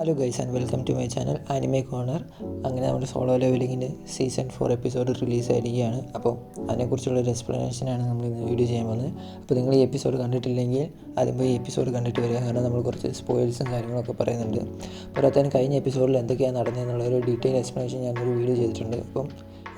Hello guys and welcome to my channel anime corner. അങ്ങനെ നമ്മുടെ solo ലെവലിങ്ങിൻ്റെ season 4 episode റിലീസായിരിക്കുകയാണ്. അപ്പോൾ അതിനെക്കുറിച്ചുള്ളൊരു എക്സ്പ്ലനേഷനാണ് നമ്മൾ ഇന്ന് വീഡിയോ ചെയ്യാൻ പോകുന്നത്. അപ്പോൾ നിങ്ങൾ ഈ എപ്പിസോഡ് കണ്ടിട്ടില്ലെങ്കിൽ ആദ്യം പോയി ഈ എപ്പിസോഡ് കണ്ടിട്ട് വരിക. കാരണം നമ്മൾ കുറച്ച് സ്പോയിൽസും കാര്യങ്ങളൊക്കെ പറയുന്നുണ്ട്. പോരാത്തതിന് കഴിഞ്ഞ എപ്പിസോഡിൽ എന്തൊക്കെയാണ് നടന്നതെന്നുള്ളൊരു ഡീറ്റെയിൽ എക്സ്പ്ലനേഷൻ ഞാനൊരു വീഡിയോ ചെയ്തിട്ടുണ്ട്. അപ്പം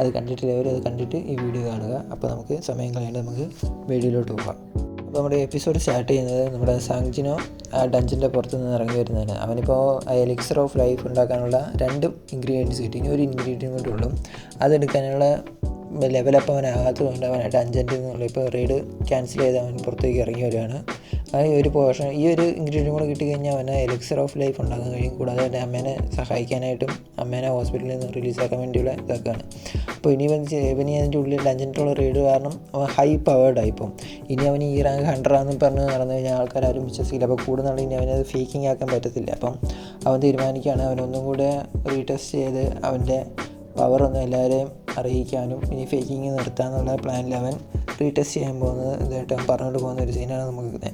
അത് കണ്ടിട്ടില്ലവർ അത് കണ്ടിട്ട് ഈ വീഡിയോ കാണുക. അപ്പോൾ നമുക്ക് സമയം കളയാണ്ട് നമുക്ക് വീഡിയോയിലോട്ട് പോകാം. അപ്പോൾ നമ്മുടെ എപ്പിസോഡ് സ്റ്റാർട്ട് ചെയ്യുന്നത് നമ്മുടെ സാങ്ജിനോ ആ ഡഞ്ചിൻ്റെ പുറത്ത് നിന്ന് ഇറങ്ങി വരുന്നതാണ്. അവനിപ്പോൾ എലിക്സർ ഓഫ് ലൈഫ് ഉണ്ടാക്കാനുള്ള 2 ഇൻഗ്രീഡിയൻസ് കിട്ടി. ഇനി ഒരു ഇൻഗ്രീഡിയൻറ്റ് കൂടെ ഉള്ളൂ. അതെടുക്കാനുള്ള ലെവലപ്പ് അവനാകാത്തതുകൊണ്ട് അവൻ ഡഞ്ചൻ്റെ നിന്നുള്ള ഇപ്പോൾ റെയ്ഡ് ക്യാൻസൽ ചെയ്ത് അവൻ പുറത്തേക്ക് ഇറങ്ങി വരികയാണ്. ഒരു പോർഷൻ ഈ ഒരു ഇൻഗ്രീഡിയൻറ്റ് കൂടെ കിട്ടിക്കഴിഞ്ഞാൽ അവന് എലിക്സർ ഓഫ് ലൈഫ് ഉണ്ടാക്കാൻ കഴിയും. കൂടാതെ അവൻ്റെ അമ്മേനെ സഹായിക്കാനായിട്ടും അമ്മേനെ ഹോസ്പിറ്റലിൽ നിന്ന് റിലീസാക്കാൻ വേണ്ടിയുള്ള ഇതൊക്കെയാണ്. അപ്പോൾ ഇനി അതിൻ്റെ ഉള്ളിൽ ഡഞ്ചൻറ്റുള്ള റെയ്ഡ് കാരണം അവൻ ഹൈ പവേർഡായി. ഇപ്പം ഇനി അവന് ഈ റാങ്ക് 100 പറഞ്ഞ് നടന്നു കഴിഞ്ഞാൽ ആൾക്കാരും വിശ്വസിക്കില്ല. അപ്പോൾ കൂടുന്നുള്ള ഇനി അവനത് ഫേക്കിംഗ് ആക്കാൻ പറ്റത്തില്ല. അപ്പം അവൻ തീരുമാനിക്കുകയാണ് അവനൊന്നും കൂടെ റീടെസ്റ്റ് ചെയ്ത് അവൻ്റെ പവറൊന്നും എല്ലാവരെയും അറിയിക്കാനും ഇനി ഫേക്കിങ് നിർത്താമെന്നുള്ള പ്ലാനിൽ അവൻ റീടെസ്റ്റ് ചെയ്യാൻ പോകുന്നത് ഇതായിട്ട് അവൻ പറഞ്ഞുകൊണ്ട് പോകുന്ന ഒരു സീനാണ് നമുക്ക്.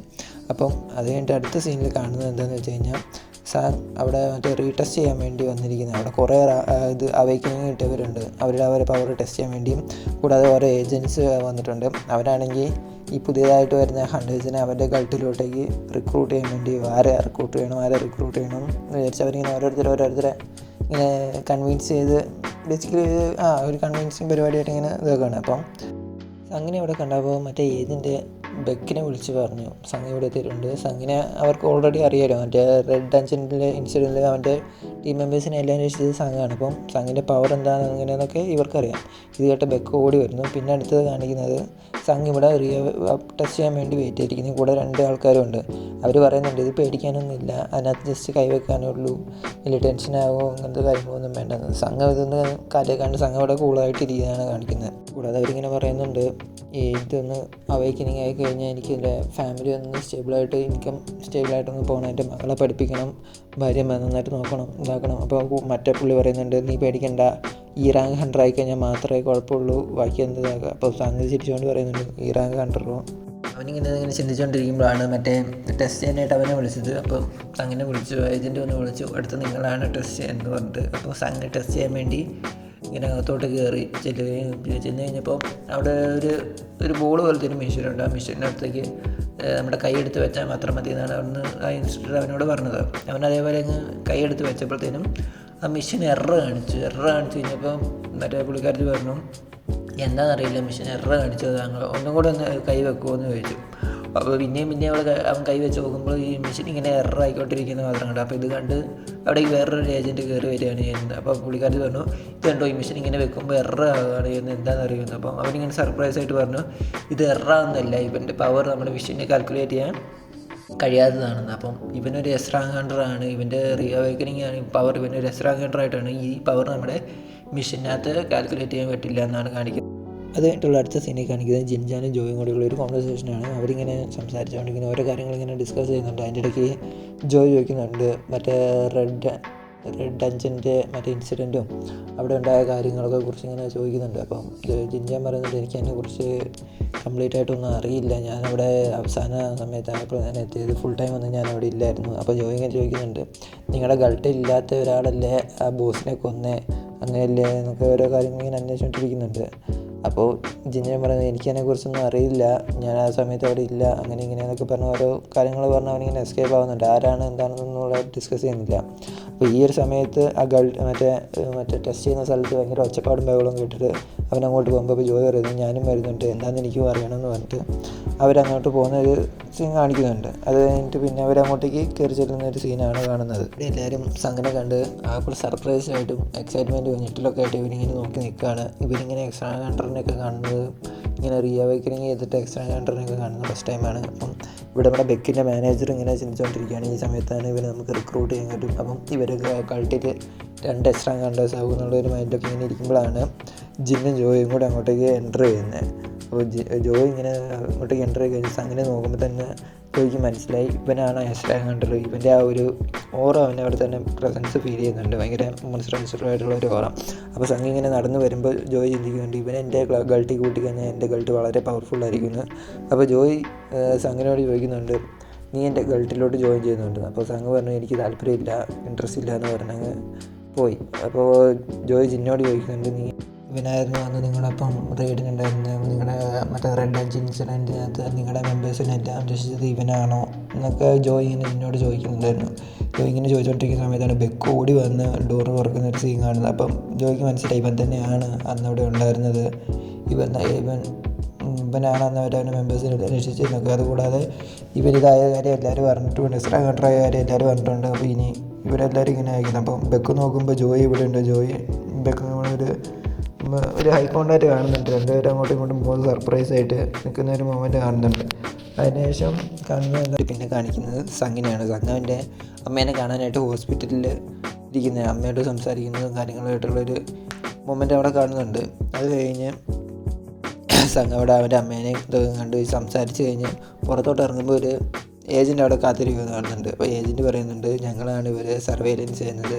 അപ്പം അത് കഴിഞ്ഞിട്ട് അടുത്ത സീനിൽ കാണുന്നത് എന്താണെന്ന് വെച്ച് കഴിഞ്ഞാൽ അവിടെ റീടെസ്റ്റ് ചെയ്യാൻ വേണ്ടി വന്നിരിക്കുന്നത്. അവിടെ കുറേ ഇത് അവേക്കനിങ് കിട്ടിയവരുണ്ട്. അവരുടെ പവർ ടെസ്റ്റ് ചെയ്യാൻ വേണ്ടിയും കൂടാതെ ഓരോ ഏജൻസ് വന്നിട്ടുണ്ട്. അവരാണെങ്കിൽ ഈ പുതിയതായിട്ട് വരുന്ന ഹണ്ടേഴ്സിനെ അവരുടെ ഗൾട്ടിലോട്ടേക്ക് റിക്രൂട്ട് ചെയ്യാൻ വേണ്ടി ആരെ റിക്രൂട്ട് ചെയ്യണം എന്ന് വിചാരിച്ച് അവരിങ്ങനെ ഓരോരുത്തരെ ഇങ്ങനെ കൺവിൻസ് ചെയ്ത് ബേസിക്കലി ഒരു കൺവിൻസിങ് പരിപാടിയായിട്ട് ഇങ്ങനെ ഇതൊക്കെയാണ്. അപ്പം അങ്ങനെ ഇവിടെ കണ്ടപ്പോൾ മറ്റേ ഏജൻറ്റ് ബെക്കിനെ വിളിച്ച് പറഞ്ഞു സംഘം ഇവിടെ എത്തിയിട്ടുണ്ട്. സംഘിനെ അവർക്ക് ഓൾറെഡി അറിയാലോ. മറ്റേ റെഡ് ഡഞ്ചനിലെ ഇൻസിഡൻറ്റിൽ അവൻ്റെ ടീം മെമ്പേഴ്സിനെ എല്ലാം രക്ഷിച്ചത് സംഘമാണ്. അപ്പം സംഘിൻ്റെ പവർ എന്താണ് അങ്ങനെയെന്നൊക്കെ ഇവർക്കറിയാം. ഇത് കേട്ട ബെക്ക് ഓടി വരുന്നു. പിന്നെ അടുത്തത് കാണിക്കുന്നത് സംഘം ഇവിടെ ടെസ്റ്റ് ചെയ്യാൻ വേണ്ടി വെയിറ്റ് ചെയ്തിരിക്കുന്നു. കൂടെ 2 ആൾക്കാരും ഉണ്ട്. അവർ പറയുന്നുണ്ട് ഇത് പേടിക്കാനൊന്നുമില്ല, അതിനകത്ത് ജസ്റ്റ് കൈവെക്കാനേ ഉള്ളൂ, വലിയ ടെൻഷനാകുമോ അങ്ങനത്തെ കാര്യങ്ങളൊന്നും വേണ്ടെന്ന്. സംഘം ഇതൊന്ന് കാറ്റേക്കാണ്ട് സംഘം ഇവിടെ കൂളായിട്ട് ഇരിക്കുകയാണ് കാണിക്കുന്നത്. കൂടാതെ അവരിങ്ങനെ പറയുന്നുണ്ട് ഇതൊന്ന് അവേക്കനിങ് ആയി കഴിഞ്ഞാൽ എനിക്ക് എൻ്റെ ഫാമിലി ഒന്ന് ഇൻകം സ്റ്റേബിളായിട്ടൊന്ന് പോകണം, എൻ്റെ മകളെ പഠിപ്പിക്കണം, ഭാര്യ നന്നായിട്ട് നോക്കണം, ഇതാക്കണം. അപ്പോൾ മറ്റേ പുള്ളി പറയുന്നുണ്ട് നീ പേടിക്കണ്ട, ഈ റാങ്ക് 100 ആയിക്കഴിഞ്ഞാൽ മാത്രമേ കുഴപ്പമുള്ളൂ, ബാക്കി എന്താക്കുക. അപ്പോൾ സംഗതി ചിരിച്ചുകൊണ്ട് പറയുന്നുണ്ട് ഈ റാങ്ക് 100. അവനിങ്ങനെ ചിന്തിച്ചുകൊണ്ടിരിക്കുമ്പോഴാണ് മറ്റേ ടെസ്റ്റ് ചെയ്യാനായിട്ട് അവനെ വിളിച്ചത്. അപ്പോൾ അങ്ങനെ ഏജൻറ്റ് ഒന്ന് വിളിച്ചു, അടുത്ത് നിങ്ങളാണ് ടെസ്റ്റ് ചെയ്യുന്നത് പറഞ്ഞിട്ട്. അപ്പോൾ സംഘം ടെസ്റ്റ് ചെയ്യാൻ വേണ്ടി ഇങ്ങനെ അകത്തോട്ട് കയറി ചെന്ന് കഴിഞ്ഞപ്പോൾ അവിടെ ഒരു ബോൾ പോലത്തെ ഒരു മെഷീനുണ്ട്. ആ മെഷീനടുത്തേക്ക് നമ്മുടെ കൈയെടുത്ത് വെച്ചാൽ മാത്രം മതി എന്നാണ് അവിടുന്ന് ആ ഇൻസ്ട്രക്ടർ അവനോട് പറഞ്ഞത്. അവൻ അതേപോലെ കൈയെടുത്ത് വെച്ചപ്പോഴത്തേനും ആ മെഷീൻ എറർ കാണിച്ചു കഴിഞ്ഞപ്പോൾ മറ്റേ പുള്ളിക്കാരത്തി പറഞ്ഞു എന്താണെന്നറിയില്ല മെഷീൻ എറർ കാണിച്ചത്, താങ്കൾ ഒന്നും കൂടെ ഒന്ന് കൈ വെക്കുമോ എന്ന് ചോദിച്ചു. അപ്പോൾ പിന്നെയും അവൻ കൈ വെച്ച് നോക്കുമ്പോൾ ഈ മെഷീൻ ഇങ്ങനെ എറർ ആയിക്കൊണ്ടിരിക്കുന്നത് മാത്രം കണ്ടു. അപ്പോൾ ഇത് കണ്ട് അവിടേക്ക് വേറൊരു ഏജൻറ്റ് കയറി വരികയാണ് ചെയ്യുന്നത്. അപ്പോൾ പുള്ളിക്കാരത്തി പറഞ്ഞു ഇത് കണ്ടോ ഈ മെഷീൻ ഇങ്ങനെ വെക്കുമ്പോൾ എറർ ആവുകയാണ് ചെയ്യുന്നത്, എന്താണെന്ന് അറിയുന്നത്. അപ്പം അവനിങ്ങനെ സർപ്രൈസ് ആയിട്ട് പറഞ്ഞു ഇത് എറർ ആവുന്നതല്ല, ഇവൻ്റെ പവർ നമ്മുടെ മെഷീനെ കാൽക്കുലേറ്റ് ചെയ്യാൻ കഴിയാത്തതാണെന്ന്. അപ്പം ഇവനൊരു എസ് റാങ്ക് ഹണ്ടറാണ്, ഇവൻ്റെ റീഅവേക്കനിങ് ആണ് പവർ, ഇവനൊരു എസ് റാങ്ക് ഹണ്ടറായിട്ടാണ് ഈ പവർ നമ്മുടെ മെഷീനകത്ത് കാൽക്കുലേറ്റ് ചെയ്യാൻ പറ്റില്ല എന്നാണ് കാണിക്കുന്നത്. അത് കഴിഞ്ഞിട്ടുള്ള അടുത്ത സീനിൽ കാണിക്കുന്നത് ജിൻജാനും ജോയും കൂടെയുള്ള ഒരു കോൺവെർസേഷനാണ്. അവരിങ്ങനെ സംസാരിച്ചുകൊണ്ടിരിക്കുന്ന ഓരോ കാര്യങ്ങളിങ്ങനെ ഡിസ്കസ് ചെയ്യുന്നുണ്ട്. അതിൻ്റെ ഇടയ്ക്ക് ജോയ് ചോദിക്കുന്നുണ്ട് മറ്റേ റെഡ് ഡഞ്ചൻ്റെ മറ്റേ ഇൻസിഡൻറ്റും അവിടെ ഉണ്ടായ കാര്യങ്ങളൊക്കെ കുറിച്ച് ഇങ്ങനെ ചോദിക്കുന്നുണ്ട്. അപ്പം ജിൻജാൻ പറയുന്നുണ്ട് എനിക്ക് അതിനെക്കുറിച്ച് കംപ്ലീറ്റ് ആയിട്ടൊന്നും അറിയില്ല, ഞാനവിടെ അവസാന സമയത്തായപ്പോൾ ഞാൻ എത്തിയത്, ഫുൾ ടൈം ഒന്നും ഞാൻ അവിടെ ഇല്ലായിരുന്നു. അപ്പോൾ ജോയ് ഇങ്ങനെ ചോദിക്കുന്നുണ്ട് നിങ്ങളുടെ ഗൾട്ടില്ലാത്ത ഒരാളല്ലേ ആ ബോസിനെ കൊന്നേ, അങ്ങനെയല്ലേ എന്നൊക്കെ ഓരോ കാര്യങ്ങൾ ഇങ്ങനെ അന്വേഷിച്ചുകൊണ്ടിരിക്കുന്നുണ്ട്. അപ്പോൾ ജിൻജാൻ പറയുന്നത് എനിക്കതിനെക്കുറിച്ചൊന്നും അറിയില്ല, ഞാൻ ആ സമയത്ത് അവിടെ ഇല്ല, അങ്ങനെ ഇങ്ങനെയെന്നൊക്കെ പറഞ്ഞ് ഓരോ കാര്യങ്ങൾ പറഞ്ഞ് അവനിങ്ങനെ എസ്കേപ്പ് ആവുന്നുണ്ട്. ആരാണ് എന്താണെന്നുള്ള ഡിസ്കസ് ചെയ്യുന്നില്ല. അപ്പോൾ ഈ ഒരു സമയത്ത് ആ മറ്റേ ടെസ്റ്റ് ചെയ്യുന്ന സ്ഥലത്ത് ഭയങ്കര ഒച്ചപ്പാടും ബഹളവും കേട്ടിട്ട് അവനങ്ങോട്ട് പോകുമ്പോൾ ജോയ് പറയുന്നത് ഞാനും വരുന്നുണ്ട്, എന്താണെന്ന് എനിക്കും അറിയണമെന്ന് പറഞ്ഞിട്ട് അവരങ്ങോട്ട് പോകുന്ന ഒരു സീൻ കാണിക്കുന്നുണ്ട്. അത് കഴിഞ്ഞിട്ട് പിന്നെ അവരങ്ങോട്ടേക്ക് കയറി ചെല്ലുന്ന ഒരു സീനാണ് കാണുന്നത്. ഇവിടെ എല്ലാവരും സംഘനെ കണ്ട് ആൾക്കുള്ള സർപ്രൈസായിട്ടും എക്സൈറ്റ്മെൻറ്റും ഞെട്ടിലൊക്കെ ആയിട്ട് ഇവരിങ്ങനെ നോക്കി നിൽക്കുകയാണ്. ഇവരിങ്ങനെ എക്സ്ട്രാ ഹണ്ടറിനെയൊക്കെ കാണുന്നത്, ഇങ്ങനെ റീഅവേക്കനിങ് ചെയ്തിട്ട് എക്സ്ട്രാ ഹണ്ടറിനെയൊക്കെ കാണുന്നത് ഫസ്റ്റ് ടൈമാണ്. അപ്പം ഇവിടെ നമ്മുടെ ബെക്കിൻ്റെ മാനേജർ ഇങ്ങനെ ചിന്തിച്ചുകൊണ്ടിരിക്കുകയാണ് ഈ സമയത്താണ് ഇവർ നമുക്ക് റിക്രൂട്ട് ചെയ്യാൻ പറ്റും. അപ്പം ഇവർ കളിട്ടിട്ട് 2 എക്സ്ട്രാ ഹണ്ടേഴ്സ് ആകും എന്നുള്ളൊരു മൈൻഡൊക്കെ ഇങ്ങനെ ഇരിക്കുമ്പോഴാണ് ജിന്നും ജോയും കൂടെ അങ്ങോട്ടേക്ക് എൻ്റർ ചെയ്യുന്നത്. അപ്പോൾ ജോയ് ഇങ്ങനെ അങ്ങോട്ടേക്ക് എൻ്റർ ചെയ്ത് കഴിഞ്ഞ് അങ്ങനെ നോക്കുമ്പോൾ തന്നെ ജോയ്ക്ക് മനസ്സിലായി ഇവനാണ് എക്സ്ട്രാ ഹണ്ടർ. ഇവൻ്റെ ആ ഒരു ഓറ അവൻ്റെ അവിടെ തന്നെ പ്രസൻസ് ഫീൽ ചെയ്യുന്നുണ്ട്, ഭയങ്കര മോൺസ്റ്ററായിട്ടുള്ള ഒരു ഓറ. അപ്പോൾ സംഘം ഇങ്ങനെ നടന്നു വരുമ്പോൾ ജോയ് ചിന്തിക്കുന്നുണ്ട് ഇവൻ എൻ്റെ ഗൾട്ടി കൂട്ടി കഴിഞ്ഞാൽ എൻ്റെ ഗൾട്ട് വളരെ പവർഫുള്ളായിരിക്കുന്നു. അപ്പോൾ ജോയ് സംഘനോട് ചോദിക്കുന്നുണ്ട് നീ എൻ്റെ ഗൾട്ടിലോട്ട് ജോയിൻ ചെയ്യുന്നുണ്ട്. അപ്പോൾ സംഘ് പറഞ്ഞു എനിക്ക് താല്പര്യമില്ല, ഇൻട്രസ്റ്റ് ഇല്ല എന്ന് പറഞ്ഞങ്ങ് പോയി. അപ്പോൾ ജോയ് ജിന്നോട് ചോദിക്കുന്നുണ്ട്, നീ ഇവനായിരുന്നു അന്ന് നിങ്ങളപ്പം റെയ്ഡിനുണ്ടായിരുന്നത്, നിങ്ങളുടെ മറ്റേ റെഡ് അഞ്ച് ഇൻസിഡൻറ്റിനകത്ത് നിങ്ങളുടെ മെമ്പേഴ്സിനെല്ലാം രക്ഷിച്ചത് ഇവനാണോ എന്നൊക്കെ ജോയ് ഇങ്ങനെ എന്നോട് ചോദിക്കുന്നുണ്ടായിരുന്നു. ജോയ് ഇങ്ങനെ ചോദിച്ചുകൊണ്ടിരിക്കുന്ന സമയത്താണ് ബെക്ക് ഓടി വന്ന് ഡോറ് തുറക്കുന്ന ഒരു സീൻ കാണുന്നത്. അപ്പം ജോയ്ക്ക് മനസ്സിലായി ഇവൻ തന്നെയാണ് അന്നവിടെ ഉണ്ടായിരുന്നത്, ഇവനാണ് അന്ന് അവരവൻ്റെ മെമ്പേഴ്സിനെ രക്ഷിച്ചതെന്നൊക്കെ. അതുകൂടാതെ ഇവരിതായ കാര്യം എല്ലാവരും പറഞ്ഞിട്ടുണ്ട്, എക്സ്ട്രാ കൺട്രായ കാര്യം എല്ലാവരും പറഞ്ഞിട്ടുണ്ട്. അപ്പോൾ ഇനി ഇവരെല്ലാവരും ഇങ്ങനെ അയക്കുന്നത്. അപ്പം ബെക്ക് നോക്കുമ്പോൾ ജോയ് ഇവിടെ ഉണ്ട്. ജോയ് ബെക്ക് ഒരു ഹൈ കോണ്ടാക്റ്റ് കാണുന്നുണ്ട്. രണ്ടുപേരും അങ്ങോട്ടും ഇങ്ങോട്ടും പോകുന്നത് സർപ്രൈസായിട്ട് നിൽക്കുന്ന ഒരു മൊമെൻറ്റ് കാണുന്നുണ്ട്. അതിനുശേഷം പിന്നെ കാണിക്കുന്നത് സംഗിനെയാണ്. സംഘവൻ്റെ അമ്മേനെ കാണാനായിട്ട് ഹോസ്പിറ്റലിൽ ഇരിക്കുന്ന അമ്മയോട് സംസാരിക്കുന്നതും കാര്യങ്ങളായിട്ടുള്ളൊരു മൊമെൻ്റ് അവിടെ കാണുന്നുണ്ട്. അത് കഴിഞ്ഞ് സംഘം അവിടെ അവൻ്റെ അമ്മേനെ കണ്ട് സംസാരിച്ച് കഴിഞ്ഞ് പുറത്തോട്ട് ഇറങ്ങുമ്പോൾ ഒരു ഏജൻറ്റ് അവിടെ കാത്തിരിക്കുന്നത് കാണുന്നുണ്ട്. അപ്പോൾ ഏജൻറ്റ് പറയുന്നുണ്ട്, ഞങ്ങളാണ് ഇവരെ സർവൈലൻസ് ചെയ്യുന്നത്,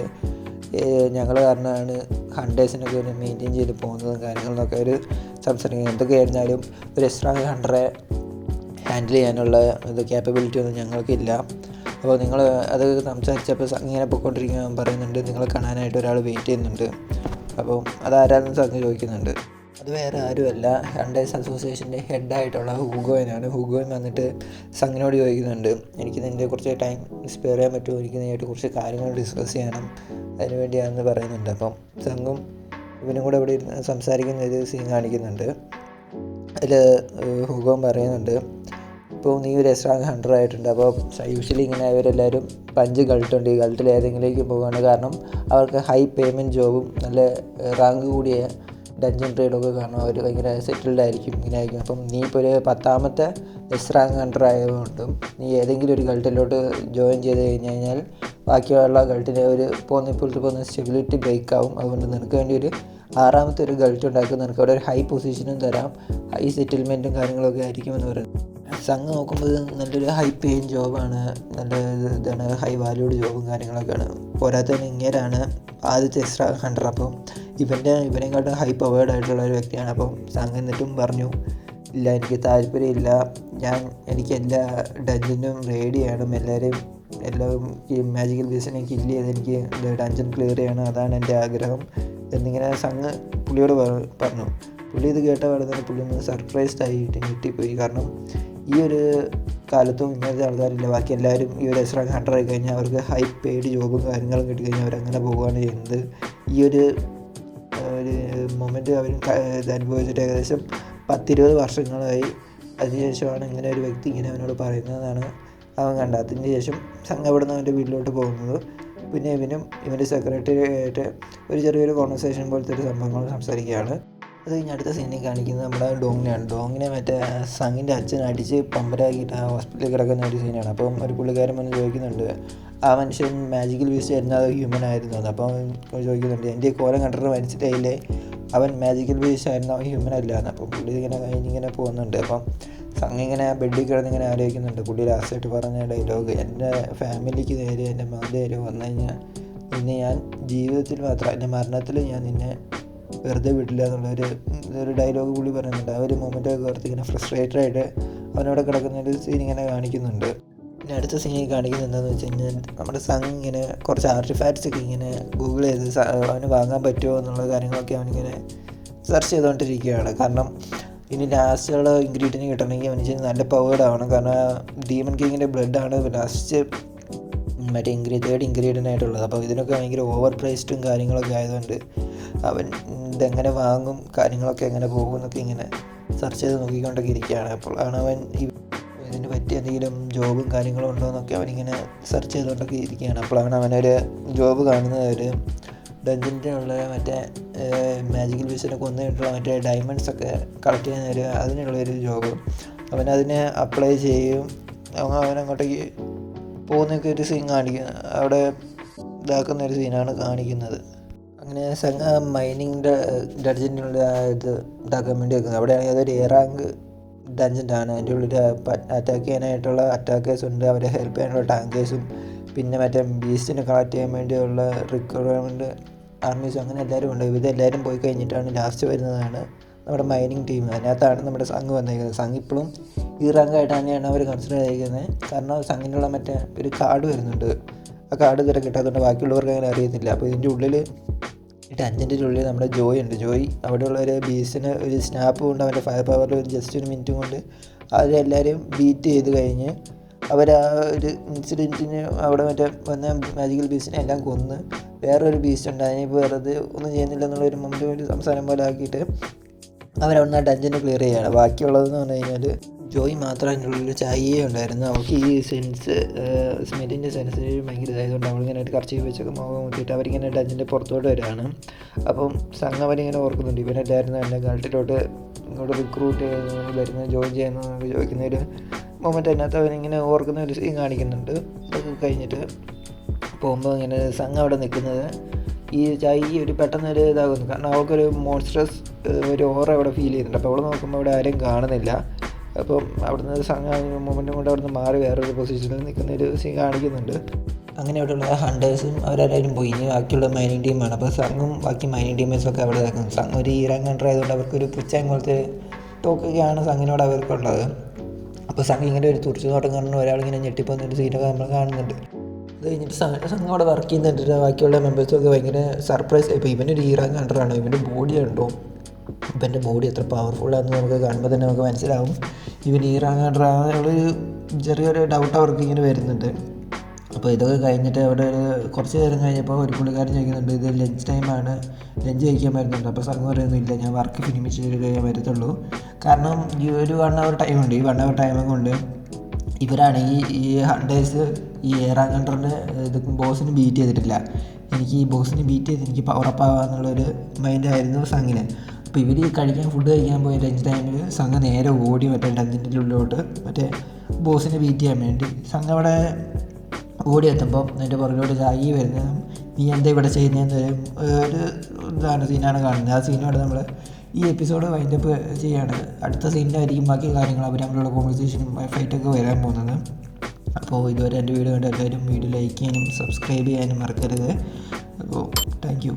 ഞങ്ങൾ കാരണമാണ് ഹണ്ടേഴ്സിനൊക്കെ ഒരു മെയിൻറ്റെയിൻ ചെയ്ത് പോകുന്നതും കാര്യങ്ങളൊക്കെ ഒരു സംസാരിക്കുന്നത്. എന്തൊക്കെയായിരുന്നാലും ഒരു എക്സ്ട്രാ ഹണ്ടറെ ഹാൻഡിൽ ചെയ്യാനുള്ള ക്യാപ്പബിലിറ്റി ഒന്നും ഞങ്ങൾക്കില്ല. അപ്പോൾ നിങ്ങൾ അത് സംസാരിച്ചപ്പോൾ ഇങ്ങനെ പൊയ്ക്കൊണ്ടിരിക്കാൻ പറയുന്നുണ്ട്, നിങ്ങളെ കാണാനായിട്ട് ഒരാൾ വെയിറ്റ് ചെയ്യുന്നുണ്ട്. അപ്പോൾ അതാരാണെന്ന് സംഘം ചോദിക്കുന്നുണ്ട്. അത് വേറെ ആരുമല്ല, ഹണ്ടേഴ്സ് അസോസിയേഷൻ്റെ ഹെഡായിട്ടുള്ള ഹൂഗോയിനാണ്. ഹൂഗോയിൻ വന്നിട്ട് സംഘിനോട് ചോദിക്കുന്നുണ്ട്, എനിക്ക് നിൻ്റെ കുറച്ച് ടൈം സ്പെയർ ചെയ്യാൻ പറ്റുമോ, എനിക്ക് നീയായിട്ട് കുറച്ച് കാര്യങ്ങൾ ഡിസ്കസ് ചെയ്യണം, അതിന് വേണ്ടിയാണെന്ന് പറയുന്നുണ്ട്. അപ്പം സംഘം ഇവനും കൂടെ ഇവിടെ സംസാരിക്കുന്ന ഒരു സീൻ കാണിക്കുന്നുണ്ട്. അതിൽ ഹൂഗോൻ പറയുന്നുണ്ട്, ഇപ്പോൾ നീ ഒരു എക്സ്ട്രാ ഹണ്ടർ ആയിട്ടുണ്ട്. അപ്പോൾ യൂഷ്വലി ഇങ്ങനെ അവരെല്ലാവരും 5 ഗൾട്ടുണ്ട്. ഈ ഗൾട്ടിൽ ഏതെങ്കിലേക്ക് പോവുകയാണ്. കാരണം അവർക്ക് ഹൈ പേയ്മെൻറ്റ് ജോബും നല്ല റാങ്ക് കൂടിയ ഡഞ്ചൻ ട്രേഡൊക്കെ കാണും. അവർ ഭയങ്കര സെറ്റിൽഡ് ആയിരിക്കും, ഇങ്ങനെ ആയിരിക്കും. അപ്പം നീ ഇപ്പോൾ ഒരു 10ാമത്തെ എക്സ്ട്രാ ഹണ്ടർ ആയതുകൊണ്ടും നീ ഏതെങ്കിലും ഒരു ഗൾട്ടിലോട്ട് ജോയിൻ ചെയ്ത് കഴിഞ്ഞാൽ ബാക്കിയുള്ള ഗൾട്ടിൻ്റെ ഒരു പോകുന്ന സ്റ്റെബിലിറ്റി ബ്രേക്ക് ആവും. അതുകൊണ്ട് നിനക്ക് വേണ്ടി ഒരു 6ാമത്തെ ഒരു ഗൾട്ട് ഉണ്ടാക്കും, നിനക്ക് അവിടെ ഒരു ഹൈ പൊസിഷനും തരാം, ഹൈ സെറ്റിൽമെൻറ്റും കാര്യങ്ങളൊക്കെ ആയിരിക്കുമെന്ന് പറയുന്നത്. സംഘം നോക്കുമ്പോൾ നല്ലൊരു ഹൈ പെയിൻ ജോബാണ്, നല്ല ഇതാണ്, ഹൈ വാല്യൂഡ് ജോബും കാര്യങ്ങളൊക്കെയാണ്. പോരാത്തതിന് ഇങ്ങനെയാണ് ആദ്യത്തെ എക്സ്ട്രാ ഹണ്ടർ. അപ്പം ഇവനെക്കാട്ടും ഹൈ പവേർഡ് ആയിട്ടുള്ള ഒരു വ്യക്തിയാണ്. അപ്പം സംഘം എന്നിട്ടും പറഞ്ഞു, ഇല്ല എനിക്ക് താല്പര്യമില്ല, എനിക്ക് എല്ലാ ഡഞ്ചനും റെയ്ഡ് ചെയ്യണം, എല്ലാവരും ഈ മാജിക്കൽ ബീസിനെ കില്ല് ചെയ്ത് എനിക്ക് ഡഞ്ചൻ ക്ലിയർ ചെയ്യണം, അതാണ് എൻ്റെ ആഗ്രഹം എന്നിങ്ങനെ സംഘം പുള്ളിയോട് പറഞ്ഞു. പുള്ളി ഇത് കേട്ട പാടെ തന്നെ പുള്ളി ഒന്ന് സർപ്രൈസ്ഡ് ആയിട്ട് ഞെട്ടിപ്പോയി. കാരണം ഈ ഒരു കാലത്തും ഇങ്ങനത്തെ ആൾക്കാരില്ല. ബാക്കി എല്ലാവരും ഈ ഒരു എക്സ്ട്രാ ഹണ്ടർ ആയി കഴിഞ്ഞാൽ അവർക്ക് ഹൈ പെയ്ഡ് ജോബും കാര്യങ്ങളും കിട്ടിക്കഴിഞ്ഞാൽ അവരങ്ങനെ പോവുകയാണ് ചെയ്യുന്നത്. ഈ ഒരു മൊമെൻറ്റ് അവർ അനുഭവിച്ചിട്ട് ഏകദേശം 10-20 വർഷങ്ങളായി. അതിനുശേഷമാണ് ഇങ്ങനെ ഒരു വ്യക്തി ഇങ്ങനെ അവനോട് പറയുന്നതാണ് അവൻ കണ്ടത്. അതിന് ശേഷം സംഘം അവിടെ നിന്ന് അവൻ്റെ വീട്ടിലോട്ട് പോകുന്നത്. പിന്നെ ഇവൻ്റെ സെക്രട്ടറി ആയിട്ട് ഒരു ചെറിയൊരു കോൺവെർസേഷൻ പോലത്തെ ഒരു സംഭവങ്ങൾ സംസാരിക്കുകയാണ്. അത് കഴിഞ്ഞ് അടുത്ത സീനിൽ കാണിക്കുന്നത് നമ്മുടെ ഡോങ്ങിനെയാണ്. ഡോങ്ങിനെ മറ്റേ സംഘിൻ്റെ അച്ഛൻ അടിച്ച് പമ്പരാക്കിയിട്ട് ആ ഹോസ്പിറ്റലിൽ കിടക്കുന്ന ഒരു സീനാണ്. അപ്പം ഒരു പുള്ളിക്കാരൻ വന്ന് ചോദിക്കുന്നുണ്ട്, ആ മനുഷ്യൻ മാജിക്കൽ ബീസ്റ്റ് ആയിരുന്നു അതോ ഹ്യൂമൻ ആയിരുന്നു എന്ന്. അപ്പം ചോദിക്കുന്നുണ്ട്, എൻ്റെ കോലം കണ്ടിട്ട് മനസ്സിലായില്ലേ അവൻ മാജിക്കൽ ബീസ്റ്റ് ആയിരുന്നു, അവൻ ഹ്യൂമൻ അല്ലാന്ന്. അപ്പം പുള്ളി ഇങ്ങനെ പോകുന്നുണ്ട്. അപ്പം സംഘം ഇങ്ങനെ ബെഡിൽ കിടന്നിങ്ങനെ ആലോചിക്കുന്നുണ്ട്. പുള്ളി ലാസ്റ്റായിട്ട് പറഞ്ഞ ഡയലോഗ്, എൻ്റെ ഫാമിലിക്ക് നേരെ എൻ്റെ മകൻ്റെ നേരെ വന്നു കഴിഞ്ഞാൽ നിന്നെ ഞാൻ ജീവിതത്തിൽ മാത്രം, എൻ്റെ മരണത്തിൽ ഞാൻ നിന്നെ വെറുതെ വിടില്ല എന്നുള്ളൊരു ഡയലോഗ് പുള്ളി പറയുന്നുണ്ട്. ആ ഒരു മൊമെൻറ്റൊക്കെ ഓർത്ത് ഇങ്ങനെ ഫ്രസ്ട്രേറ്റഡ് ആയിട്ട് അവനവിടെ കിടക്കുന്ന ഒരു സീൻ ഇങ്ങനെ കാണിക്കുന്നുണ്ട്. പിന്നെ അടുത്ത സീനിൽ കാണിക്കുന്നത് എന്താണെന്ന് വെച്ച് കഴിഞ്ഞാൽ നമ്മുടെ സംഘ് ഇങ്ങനെ കുറച്ച് ആർട്ടിഫാക്ട്സ് ഒക്കെ ഇങ്ങനെ ഗൂഗിൾ ചെയ്ത് അവന് വാങ്ങാൻ പറ്റുമോ എന്നുള്ള കാര്യങ്ങളൊക്കെ അവനിങ്ങനെ സെർച്ച് ചെയ്തുകൊണ്ടിരിക്കുകയാണ്. കാരണം ഇനി ലാസ്റ്റുള്ള ഇൻഗ്രീഡിയൻറ്റ് കിട്ടണമെങ്കിൽ അവന് നല്ല പവേർഡ് ആവണം. കാരണം ഡീമൺ കിങ്ങിൻ്റെ ബ്ലഡാണ് ലാസ്റ്റ് മറ്റേ തേർഡ് ഇൻഗ്രീഡിയൻ്റ് ആയിട്ടുള്ളത്. അപ്പോൾ ഇതിനൊക്കെ ഭയങ്കര ഓവർ പ്രൈസ്ഡും കാര്യങ്ങളൊക്കെ ആയതുകൊണ്ട് അവൻ ഇതെങ്ങനെ വാങ്ങും, കാര്യങ്ങളൊക്കെ എങ്ങനെ പോകും എന്നൊക്കെ ഇങ്ങനെ സെർച്ച് ചെയ്ത് നോക്കിക്കൊണ്ടൊക്കെ ഇരിക്കുകയാണ്. അപ്പോഴാണ് അവൻ ഇതിന് പറ്റിയ എന്തെങ്കിലും ജോബും കാര്യങ്ങളും ഉണ്ടോ എന്നൊക്കെ അവനിങ്ങനെ സെർച്ച് ചെയ്തുകൊണ്ടൊക്കെ ഇരിക്കുകയാണ്. അപ്പോഴാണ് അവനൊരു ജോബ് കാണുന്നത്, ഒരു ഡഞ്ചനിലുള്ള മറ്റേ മാജിക്കൽ ബീസിനെ കൊന്നിട്ടുള്ള മറ്റേ ഡയമണ്ട്സൊക്കെ കളക്ട് ചെയ്യുന്ന അതിനുള്ളൊരു ജോബ്. അവനതിനെ അപ്ലൈ ചെയ്യും. അവനങ്ങോട്ടേക്ക് പോകുന്നൊക്കെ ഒരു സീൻ അവിടെ ഇതാക്കുന്നൊരു സീനാണ് കാണിക്കുന്നത്. അങ്ങനെ സംഘം മൈനിങ് ഡഞ്ചനുള്ള ഇത് ഇതാക്കാൻ വേണ്ടി വെക്കുന്നത്. അവിടെയാണെങ്കിൽ അതൊരു എ റാങ്ക് ഡഞ്ചൻ്റാണ്. അതിൻ്റെ ഉള്ളിൽ അറ്റാക്ക് ചെയ്യാനായിട്ടുള്ള അറ്റാക്കേഴ്സ് ഉണ്ട്, അവരെ ഹെൽപ്പ് ചെയ്യാനുള്ള ടാങ്കേഴ്സും പിന്നെ മറ്റേ ബീസ്റ്റിനെ കളക്ട് ചെയ്യാൻ വേണ്ടിയുള്ള റിക്വയർമെൻറ്റ് ആർമീസും അങ്ങനെ എല്ലാവരും ഉണ്ട്. ഇതെല്ലാവരും പോയി കഴിഞ്ഞിട്ടാണ് ലാസ്റ്റ് വരുന്നതാണ് നമ്മുടെ മൈനിങ് ടീം. അതിനകത്താണ് നമ്മുടെ സംഘ് വന്നിരിക്കുന്നത്. സംഘ് ഇപ്പോഴും ഈ റാങ്കായിട്ട് തന്നെയാണ് അവർ കൺസിഡർ ചെയ്തിരിക്കുന്നത്. കാരണം സംഘിനുള്ള മറ്റേ ഒരു കാർഡ് വരുന്നുണ്ട്. ആ കാർഡ് ഇതുവരെ കിട്ടാത്തതുകൊണ്ട് ബാക്കിയുള്ളവർക്ക് അങ്ങനെ അറിയത്തില്ല. അപ്പോൾ ഇതിൻ്റെ ഉള്ളിൽ ഈ ടഞ്ചൻ്റെ ഉള്ളിൽ നമ്മുടെ ജോയ് ഉണ്ട്. ജോയ് അവിടെയുള്ള ഒരു ബീസിന് ഒരു സ്നാപ്പ് കൊണ്ട് അവൻ്റെ ഫയർ പവറിൽ ഒരു ജസ്റ്റ് ഒരു മിനിറ്റ് കൊണ്ട് അവരെല്ലാവരും ബീറ്റ് ചെയ്ത് കഴിഞ്ഞ് അവർ ആ ഒരു ഇൻസിഡൻറ്റിന് അവിടെ മറ്റേ വന്ന മാജിക്കൽ ബീസ്റ്റിനെ എല്ലാം കൊന്ന് വേറൊരു ബീസ്റ്റ് ഉണ്ട് അതിനെ വെറുതെ ഒന്നും ചെയ്യുന്നില്ല എന്നുള്ളൊരു മുമ്പ് ഒരു സംസാരം പോലെ ആക്കിയിട്ട് അവരവിടുന്ന് ആ ഡഞ്ചനെ ക്ലിയർ ചെയ്യുകയാണ്. ബാക്കിയുള്ളതെന്ന് പറഞ്ഞു കഴിഞ്ഞാൽ ജോയ് മാത്രം അതിൻ്റെ ഉള്ളിൽ ചായയേ ഉണ്ടായിരുന്നു. അവൾക്ക് ഈ സെൻസ് സ്മെല്ലിൻ്റെ സെൻസ് ഭയങ്കര ഇതായതുകൊണ്ട് അവളിങ്ങനെ കർച്ചി വെച്ചൊക്കെ മുഖം മുട്ടിയിട്ട് അവരിങ്ങനെ ഡഞ്ചിൻ്റെ പുറത്തോട്ട് വരികയാണ്. അപ്പം സംഘം അവരിങ്ങനെ ഓർക്കുന്നുണ്ട് ഇവനെല്ലായിരുന്നു എൻ്റെ ഗൾട്ടിലോട്ട് ഇങ്ങോട്ട് റിക്രൂട്ട് വരുന്നത് ജോയിൻ ചെയ്യുന്നതെന്നൊക്കെ ചോദിക്കുന്ന ഒരു മൊമെൻ്റ് അതിനകത്ത് അവനിങ്ങനെ ഓർക്കുന്ന ഒരു സീൻ കാണിക്കുന്നുണ്ട്. അതൊക്കെ കഴിഞ്ഞിട്ട് പോകുമ്പോൾ ഇങ്ങനെ സംഘം അവിടെ നിൽക്കുന്നത് ഈ ചായ ഒരു പെട്ടെന്നൊരു ഇതാകുന്നു. കാരണം അവൾക്കൊരു മോൺസ്ട്രസ് ഒരു ഓറ അവിടെ ഫീൽ ചെയ്യുന്നുണ്ട്. അപ്പോൾ അവിടെ നോക്കുമ്പോൾ അവിടെ ആരും കാണുന്നില്ല. അപ്പം അവിടുന്ന് സംഘം മൊമെൻറ്റും കൊണ്ട് അവിടുന്ന് മാറി വേറൊരു പൊസിഷനിൽ നിൽക്കുന്നൊരു സീൻ കാണിക്കുന്നുണ്ട്. അങ്ങനെ അവിടെയുള്ള ഹണ്ടേഴ്സും അവരെല്ലാവരും പോയി. ഇനി ബാക്കിയുള്ള മൈനിങ് ടീമാണ്. അപ്പോൾ സംഘം ബാക്കി മൈനിങ് ടീമേഴ്സൊക്കെ അവിടെ നിൽക്കുന്നു. സംഘം ഒരു ഈറാൻ കൺട്രി ആയതുകൊണ്ട് അവർക്കൊരു പുച്ഛം പോലത്തെ ടോക്കൊക്കെയാണ് സംഘിനോട് അവർക്കുള്ളത്. അപ്പോൾ സംഘം ഇങ്ങനെ ഒരു തുറച്ചു നോട്ടം കാണുന്ന ഒരാളിങ്ങനെ ഞെട്ടിപ്പോകുന്നൊരു സീനൊക്കെ നമ്മൾ കാണുന്നുണ്ട്. അത് കഴിഞ്ഞിട്ട് സംഘം അവിടെ വർക്ക് ചെയ്യുന്നുണ്ട്. ബാക്കിയുള്ള മെമ്പേഴ്സൊക്കെ ഭയങ്കര സർപ്രൈസ്. ഇപ്പോൾ ഇവനൊരു ഈറാൻ കൺട്രിയാണ്. ഇവൻ്റെ ബോഡി ഉണ്ടോ, ഇവൻ്റെ ബോഡി എത്ര പവർഫുള്ളാണെന്ന് നമുക്ക് കാണുമ്പോൾ തന്നെ നമുക്ക് മനസ്സിലാവും ഇവൻ ഈറാൻ കൺട്രി ആണെന്നുള്ളൊരു ചെറിയൊരു ഡൗട്ട് അവർക്ക് ഇങ്ങനെ വരുന്നുണ്ട്. അപ്പോൾ ഇതൊക്കെ കഴിഞ്ഞിട്ട് അവിടെ ഒരു കുറച്ച് നേരം കഴിഞ്ഞപ്പോൾ ഒരു പുള്ളിക്കാരൻ ചോദിക്കുന്നുണ്ട് ഇത് ലഞ്ച് ടൈമാണ്, ലഞ്ച് കഴിക്കാൻ വരുന്നുണ്ട്. അപ്പോൾ സംഘം പറയുന്നില്ല, ഞാൻ വർക്ക് ഫിനിഷ് ചെയ്ത് വരത്തുള്ളൂ. കാരണം ഈ ഒരു 1 hour ടൈമുണ്ട്. ഈ 1 hour ടൈം കൊണ്ട് ഇവരാണെങ്കിൽ ഈ ഹണ്ടേഴ്സ് ഈ ഏറാൻ കണ്ടറിൻ്റെ ഇത് ബോസിന് ബീറ്റ് ചെയ്തിട്ടില്ല. എനിക്ക് ഈ ബോസിന് ബീറ്റ് ചെയ്ത് എനിക്ക് ഉറപ്പാകാമെന്നുള്ളൊരു മൈൻഡായിരുന്നു സംഘിന്. അപ്പോൾ ഇവർ കഴിക്കാൻ ഫുഡ് കഴിക്കാൻ പോയ ലഞ്ച് ടൈമിൽ സംഘം നേരെ ഓടി മറ്റേ ഡഞ്ചിൻ്റെ ഉള്ളിലോട്ട് മറ്റേ ബോസിനെ ബീറ്റ് ചെയ്യാൻ വേണ്ടി സംഘം അവിടെ ഓടി എത്തുമ്പോൾ അതിൻ്റെ പുറകിലോട്ട് ചായി വരുന്നത് നീ എന്താ ഇവിടെ ചെയ്യുന്നതെന്നൊരു ഒരു ഇതാണ് സീനാണ് കാണുന്നത്. ആ സീനോടെ നമ്മൾ ഈ എപ്പിസോഡ് വൈൻഡപ്പ് ചെയ്യാണ്. അടുത്ത സീനിലായിരിക്കും ബാക്കി കാര്യങ്ങൾ അവർ തമ്മിലുള്ള കോൺവെർസേഷനും ഫൈറ്റൊക്കെ വരാൻ പോകുന്നത്. അപ്പോൾ ഇതുവരെ എൻ്റെ വീഡിയോ കണ്ട എല്ലാവരും വീഡിയോ ലൈക്ക് ചെയ്യാനും സബ്സ്ക്രൈബ് ചെയ്യാനും മറക്കരുത്. അപ്പോൾ താങ്ക് യു.